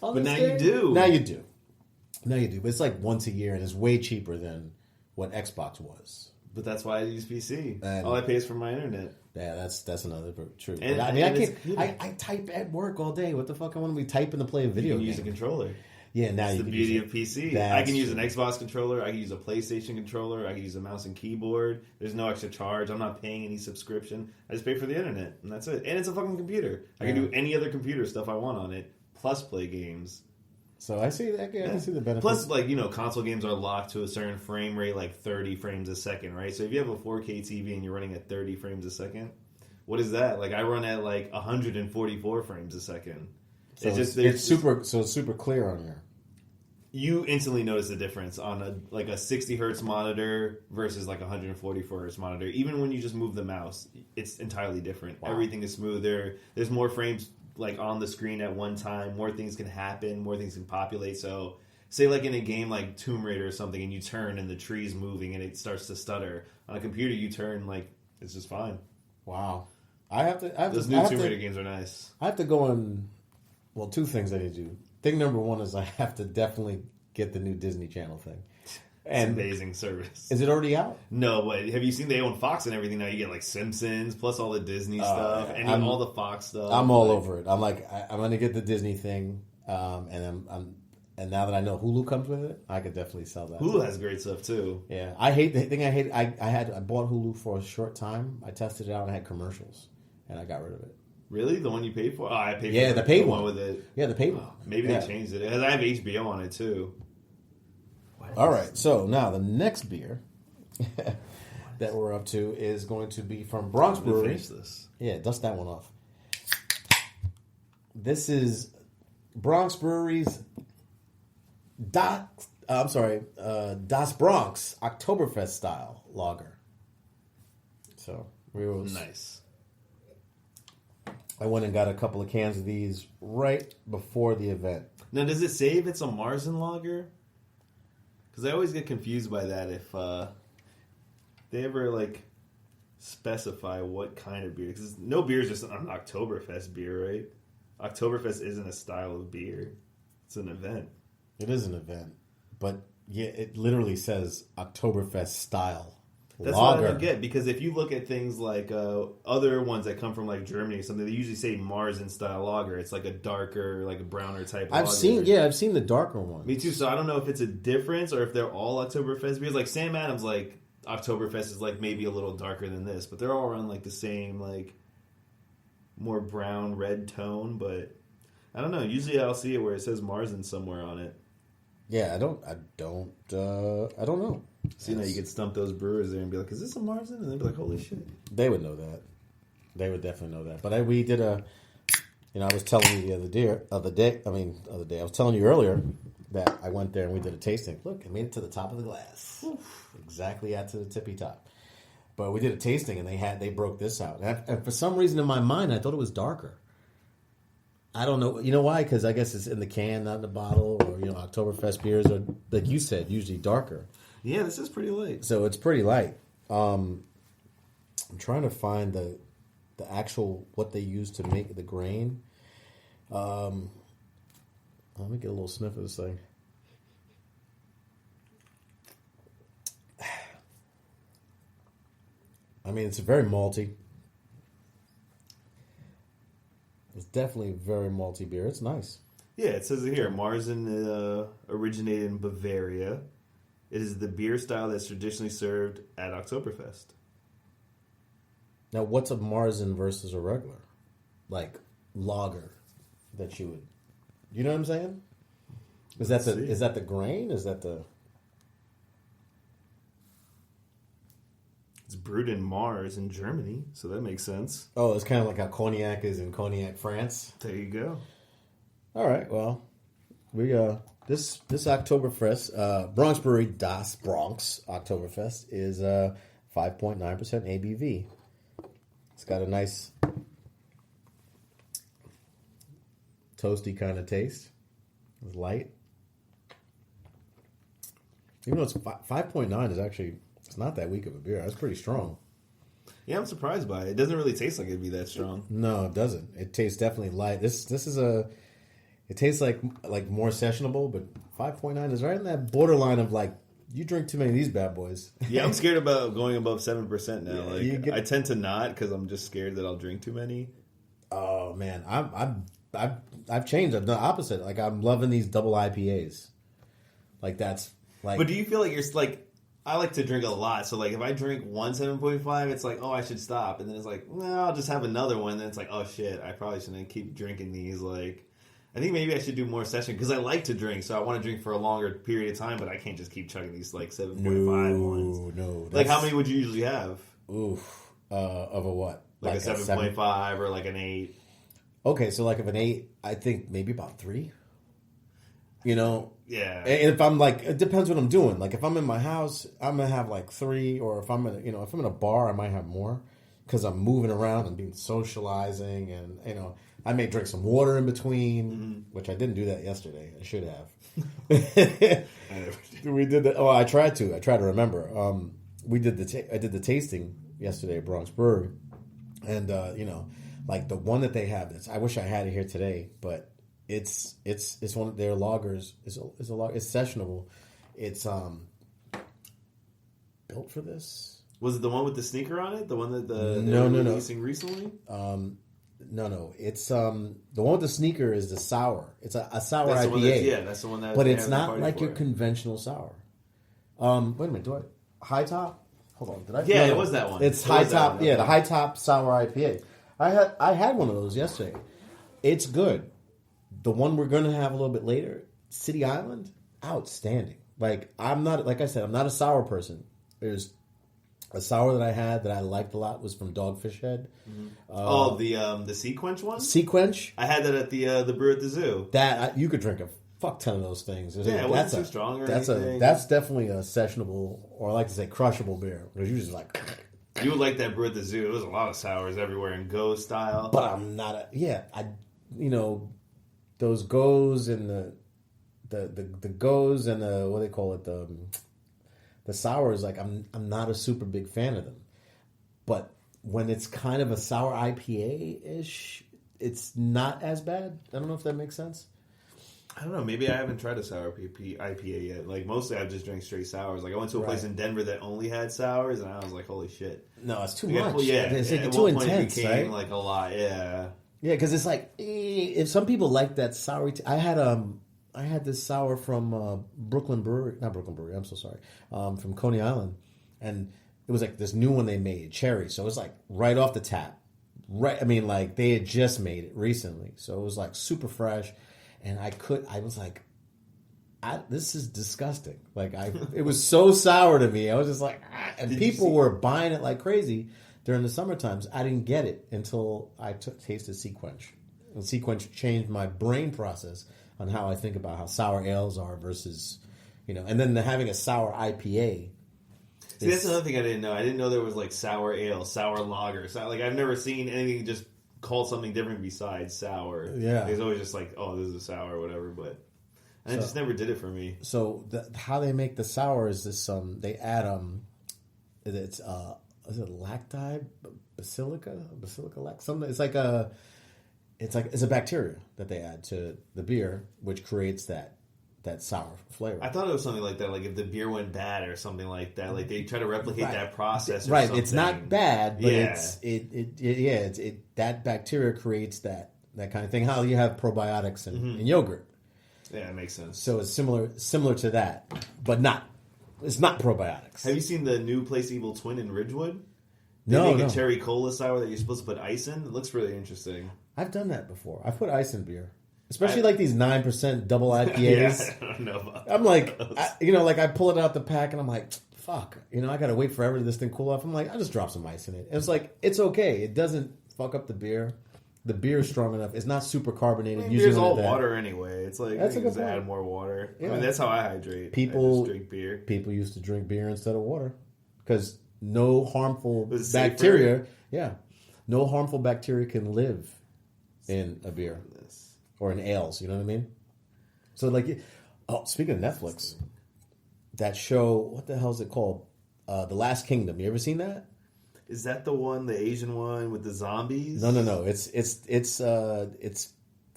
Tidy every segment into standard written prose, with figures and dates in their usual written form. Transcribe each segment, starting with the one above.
But now you do. Now you do. But it's like once a year, and it's way cheaper than what Xbox was. But that's why I use PC. All I pay is for my internet. Yeah, that's another true. And, I mean, I type at work all day. What the fuck? I want to be typing to play a video game. You can use a controller. Yeah, now it's you the can beauty use of PC. I can use an Xbox controller. I can use a PlayStation controller. I can use a mouse and keyboard. There's no extra charge. I'm not paying any subscription. I just pay for the internet, and that's it. And it's a fucking computer. I can do any other computer stuff I want on it, plus play games. So I see that. I can see the benefits. Plus, like, console games are locked to a certain frame rate, like 30 frames a second, right? So if you have a 4K TV and you're running at 30 frames a second, what is that? Like, I run at like 144 frames a second. So it's super clear on here. You instantly notice the difference on a 60 hertz monitor versus like a 144 hertz monitor. Even when you just move the mouse, it's entirely different. Wow. Everything is smoother. There's more frames like on the screen at one time. More things can happen. More things can populate. So, say like in a game like Tomb Raider or something, and you turn and the tree's moving and it starts to stutter. On a computer, you turn like it's just fine. Wow. Those new Tomb Raider games are nice. I have to go on. Well, two things I need to do. Thing number one is I have to definitely get the new Disney Channel thing. And it's amazing service. Is it already out? No, but have you seen they own Fox and everything now? You get like Simpsons plus all the Disney stuff and all the Fox stuff. I'm all over it. I'm like, I'm going to get the Disney thing, and now that I know Hulu comes with it, I could definitely sell that. Hulu has great stuff too. Yeah, I hate the thing. I bought Hulu for a short time. I tested it out and I had commercials, and I got rid of it. Really? The one you paid for? Oh, I paid for the paid one with it. Yeah, the paid one. Maybe they changed it. I have HBO on it too. All right, so now the next beer that we're up to is going to be from Bronx Brewery. Finish this. Yeah, dust that one off. This is Bronx Brewery's Das Bronx Oktoberfest style lager. So nice. I went and got a couple of cans of these right before the event. Now, does it say if it's a Marzen lager? Because I always get confused by that if they ever like specify what kind of beer. Because no beer is just an Oktoberfest beer, right? Oktoberfest isn't a style of beer; it's an event. It is an event, but yeah, it literally says Oktoberfest style. That's lager. what I don't get, because if you look at things like other ones that come from like Germany or something, they usually say Marzen style lager. It's like a darker, like a browner type lager. I've seen the darker one. Me too, so I don't know if it's a difference or if they're all Oktoberfest beers. Like Sam Adams, like Oktoberfest is like maybe a little darker than this, but they're all around like the same, like more brown red tone, but I don't know. Usually I'll see it where it says Marzen somewhere on it. Yeah, I don't know. So you could stump those brewers there and be like, "Is this a Marzen?" And they'd be like, "Holy shit!" They would know that. They would definitely know that. But we did I was telling you the other day. I was telling you earlier that I went there and we did a tasting. Look, I made it to the top of the glass, exactly out to the tippy top. But we did a tasting and they broke this out. And for some reason in my mind, I thought it was darker. I don't know. You know why? Because I guess it's in the can, not in the bottle. Or Oktoberfest beers are, like you said, usually darker. Yeah, this is pretty light. So it's pretty light. I'm trying to find the actual what they use to make the grain. Let me get a little sniff of this thing. I mean, it's very malty. It's definitely a very malty beer. It's nice. Yeah, it says it here. Marzen originated in Bavaria. It is the beer style that's traditionally served at Oktoberfest. Now, what's a Marzen versus a regular? Like, lager that you would... You know what I'm saying? Is that the grain? Is that the... It's brewed in Mars in Germany, so that makes sense. Oh, it's kind of like how Cognac is in Cognac, France? There you go. All right, well, we this Oktoberfest, Bronx Brewery Das Bronx Oktoberfest is 5.9% ABV. It's got a nice toasty kind of taste. It's light. Even though it's 5.9 is actually, it's not that weak of a beer. That's pretty strong. Yeah, I'm surprised by it. It doesn't really taste like it'd be that strong. No, it doesn't. It tastes definitely light. This is It tastes like more sessionable, but 5.9 is right in that borderline of like you drink too many of these bad boys. Yeah, I'm scared about going above 7% now. Yeah, I tend to not because I'm just scared that I'll drink too many. Oh man, I've changed. I've done the opposite. Like I'm loving these double IPAs. Like that's like. But do you feel like you're like? I like to drink a lot, so like if I drink one 7.5, it's like, oh, I should stop, and then it's like, well, I'll just have another one. Then it's like, oh shit, I probably shouldn't keep drinking these. Like, I think maybe I should do more session because I like to drink, so I want to drink for a longer period of time, but I can't just keep chugging these like 7.5 ones. No, like how many would you usually have? Oof, of a what? Like a 7.5 or like an 8. Okay, so like of an 8, I think maybe about 3. You know, yeah. And if I'm like, it depends what I'm doing. Like if I'm in my house, I'm gonna have like 3, or if I'm in, if I'm in a bar, I might have more because I'm moving around and being socializing, and I may drink some water in between, which I didn't do that yesterday. I should have. We did that. Oh, I tried to remember. I did the tasting yesterday at Bronx Brewery, and like the one that they have. I wish I had it here today, but. It's one of their lagers. It's sessionable. It's built for this. Was it the one with the sneaker on it? The one that they're releasing recently? No. It's the one with the sneaker is the sour. It's a sour that's IPA. That's the one that. But it's not like your conventional sour. Wait a minute. High Top? Hold on. Did I? Yeah, it was that one. It's High Top. Yeah, the High Top sour IPA. I had one of those yesterday. It's good. The one we're going to have a little bit later, City Island, outstanding. Like I'm not a sour person. There's a sour that I had that I liked a lot was from Dogfish Head. Mm-hmm. The Sequench one. Sequench. I had that at the brew at the zoo. That you could drink a fuck ton of those things. Yeah, it wasn't too strong or anything. That's definitely a sessionable, or I like to say crushable beer. Because you just like. You would like that brew at the zoo. There was a lot of sours everywhere in Go style. But I'm not those goes and the goes and the what do they call it, the sours, like I'm not a super big fan of them. But when it's kind of a sour IPA ish, it's not as bad. I don't know if that makes sense. I don't know. Maybe I haven't tried a sour IPA yet. Like mostly I've just drank straight sours. Like I went to a place in Denver that only had sours, and I was like, holy shit. No, it's too much. It's like too intense, it became right? Like a lot, yeah. Yeah, because it's like if some people like that sour. I had this sour from not Brooklyn Brewery. I'm so sorry. From Coney Island, and it was like this new one they made, cherry. So it was like right off the tap. Right, I mean, like they had just made it recently, so it was like super fresh. And I was like, this is disgusting. Like it was so sour to me. I was just like, and people were buying it like crazy. During the summer times, I didn't get it until I tasted Sequench. And Sequench changed my brain process on how I think about how sour ales are versus, and then having a sour IPA. See, that's another thing I didn't know. I didn't know there was like sour ale, sour lager. So, like I've never seen anything just called something different besides sour. Yeah. It's always just like, oh, this is a sour or whatever. But it just never did it for me. So how they make the sour is this, they add, is it lacti basilica lact? Something. It's a bacteria that they add to the beer, which creates that sour flavor. I thought it was something like that. Like if the beer went bad or something like that. Like they try to replicate that process. Or something. It's not bad, but that bacteria creates that kind of thing. How you have probiotics in yogurt. Yeah, it makes sense. So it's similar to that, but not. It's not probiotics. Have you seen the new Place Evil Twin in Ridgewood? They make a cherry cola sour that you're supposed to put ice in. It looks really interesting. I've done that before. I've put ice in beer. Especially like these 9% double IPAs. Yeah, I don't know about I'm like, I pull it out the pack and I'm like, fuck. I got to wait forever for this thing cool off. I'm like, I'll just drop some ice in it. And it's like, it's okay. It doesn't fuck up the beer. The beer is strong enough. It's not super carbonated. Beer's all water anyway. It's like that's you just add more water. Yeah. I mean, that's how I hydrate. I just drink beer. People used to drink beer instead of water because no harmful bacteria. Yeah, no harmful bacteria can live in a beer or in ales. You know what I mean? So like, speaking of Netflix, that show, what the hell is it called? The Last Kingdom. You ever seen that? Is that the one, the Asian one with the zombies? No. It's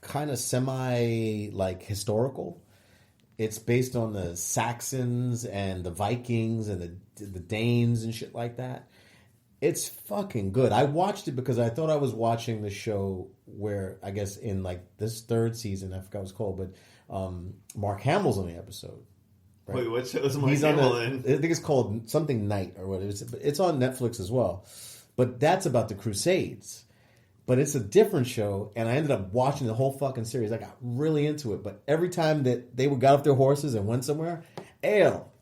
kind of semi like historical. It's based on the Saxons and the Vikings and the Danes and shit like that. It's fucking good. I watched it because I thought I was watching the show where, I guess in like this third season, I forgot what it's called, but Mark Hamill's on the episode. Right? Wait, what show is Mark Hamill in? I think it's called something Night or whatever. It's on Netflix as well. But that's about the Crusades. But it's a different show, and I ended up watching the whole fucking series. I got really into it. But every time that they got off their horses and went somewhere, ale.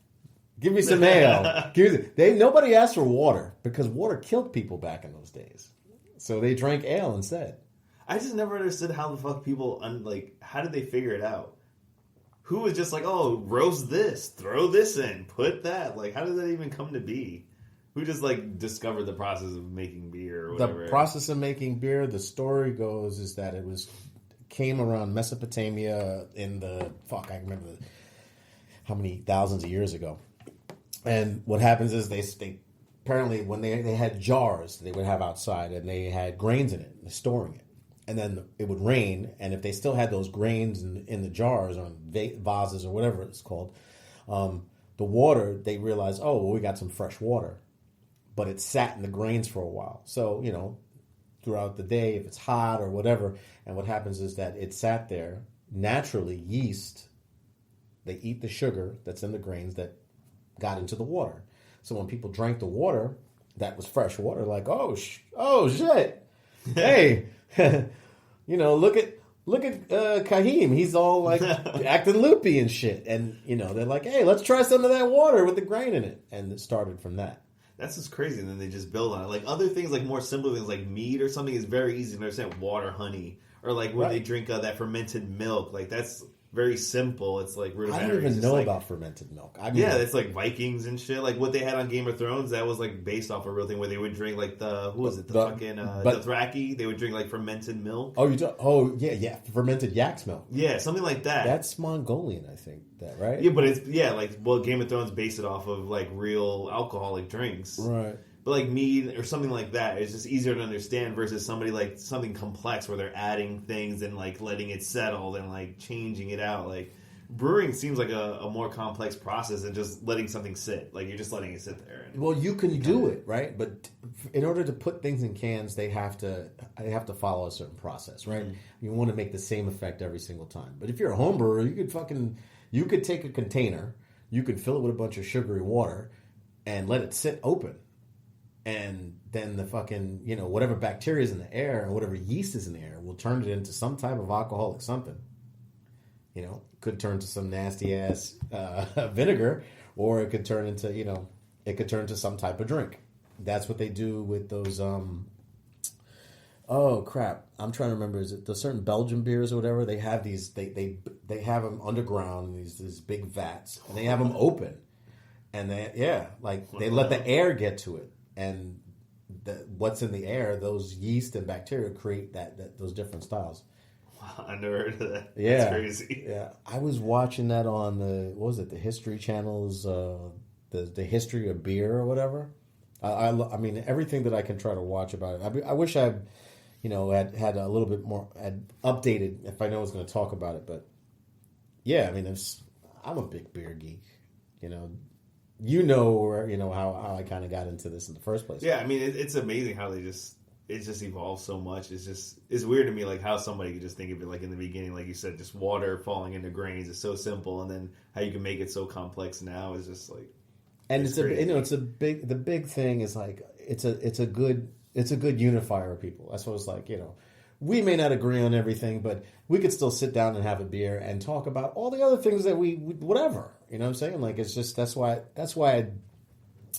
Give me some ale. Nobody asked for water because water killed people back in those days. So they drank ale instead. I just never understood how the fuck people, how did they figure it out? Who was just like, oh, roast this, throw this in, put that? Like, how did that even come to be? Who just, like, discovered the process of making beer or whatever? The process of making beer, the story goes, is that came around Mesopotamia in the, I remember how many thousands of years ago. And what happens is they apparently when they had jars they would have outside and they had grains in it and they're storing it. And then it would rain, and if they still had those grains in the jars or in vases or whatever it's called, the water, they realized, oh, well, we got some fresh water. But it sat in the grains for a while. So, throughout the day, if it's hot or whatever, and what happens is that it sat there, naturally, yeast, they eat the sugar that's in the grains that got into the water. So when people drank the water, that was fresh water, like, oh shit. Hey, look at Kahim. He's all like acting loopy and shit. And, they're like, hey, let's try some of that water with the grain in it. And it started from that. That's just crazy. And then they just build on it. Like other things, like more simple things like mead or something is very easy to understand. Water, honey. Or like when they drink that fermented milk. Like that's very simple. It's like rudimentary. I don't even know about fermented milk. It's like Vikings and shit. Like what they had on Game of Thrones, that was like based off a real thing where they would drink like the Dothraki. They would drink like fermented milk. Oh, fermented yak's milk. Yeah, something like that. That's Mongolian, I think. That right? Yeah, but it's Game of Thrones based it off of like real alcoholic drinks, right? But like mead or something like that is just easier to understand versus somebody like something complex where they're adding things and like letting it settle and like changing it out. Like brewing seems like a more complex process than just letting something sit. Like you're just letting it sit there. Well, you can do it, right? But in order to put things in cans, they have to follow a certain process, right? Mm-hmm. You want to make the same effect every single time. But if you're a home brewer, you could take a container, you could fill it with a bunch of sugary water, and let it sit open. And then the fucking, whatever bacteria is in the air and whatever yeast is in the air will turn it into some type of alcoholic something. Could turn to some nasty ass vinegar, or it could turn into some type of drink. That's what they do with those. Oh crap! I'm trying to remember. Is it the certain Belgian beers or whatever? They have these. They have them underground in these big vats, and they have them open, and they let the air get to it. And what's in the air, those yeast and bacteria create those different styles. Wow, I never heard of that. Yeah, that's crazy. Yeah, I was watching that on the History Channel's the history of beer or whatever. I mean everything that I can try to watch about it. I wish I, had a little bit more, had updated if I know I was going to talk about it. But yeah, I mean I'm a big beer geek, how I kind of got into this in the first place. Yeah, I mean, it's amazing how it just evolves so much. It's weird to me, like how somebody could just think of it like in the beginning, like you said, just water falling into grains is so simple, and then how you can make it so complex now is just like. And the big thing is like it's a good unifier of people. That's what it's like. We may not agree on everything, but we could still sit down and have a beer and talk about all the other things that we whatever. You know what I'm saying? Like it's just that's why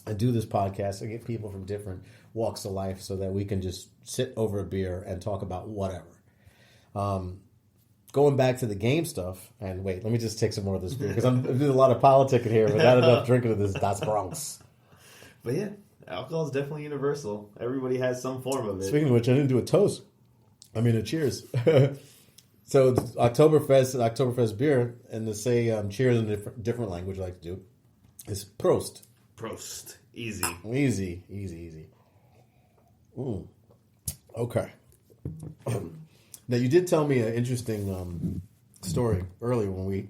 I do this podcast. I get people from different walks of life so that we can just sit over a beer and talk about whatever. Going back to the game stuff, and wait, let me just take some more of this beer because I'm doing a lot of politicking here, but not enough drinking of this Das Bronx. But yeah, alcohol is definitely universal. Everybody has some form of it. Speaking of which, I didn't do a toast. I mean a cheers. So Oktoberfest beer, and to say cheers in a different language I like to do is Prost. Prost. Easy. Easy. Okay. Now, you did tell me an interesting story earlier when we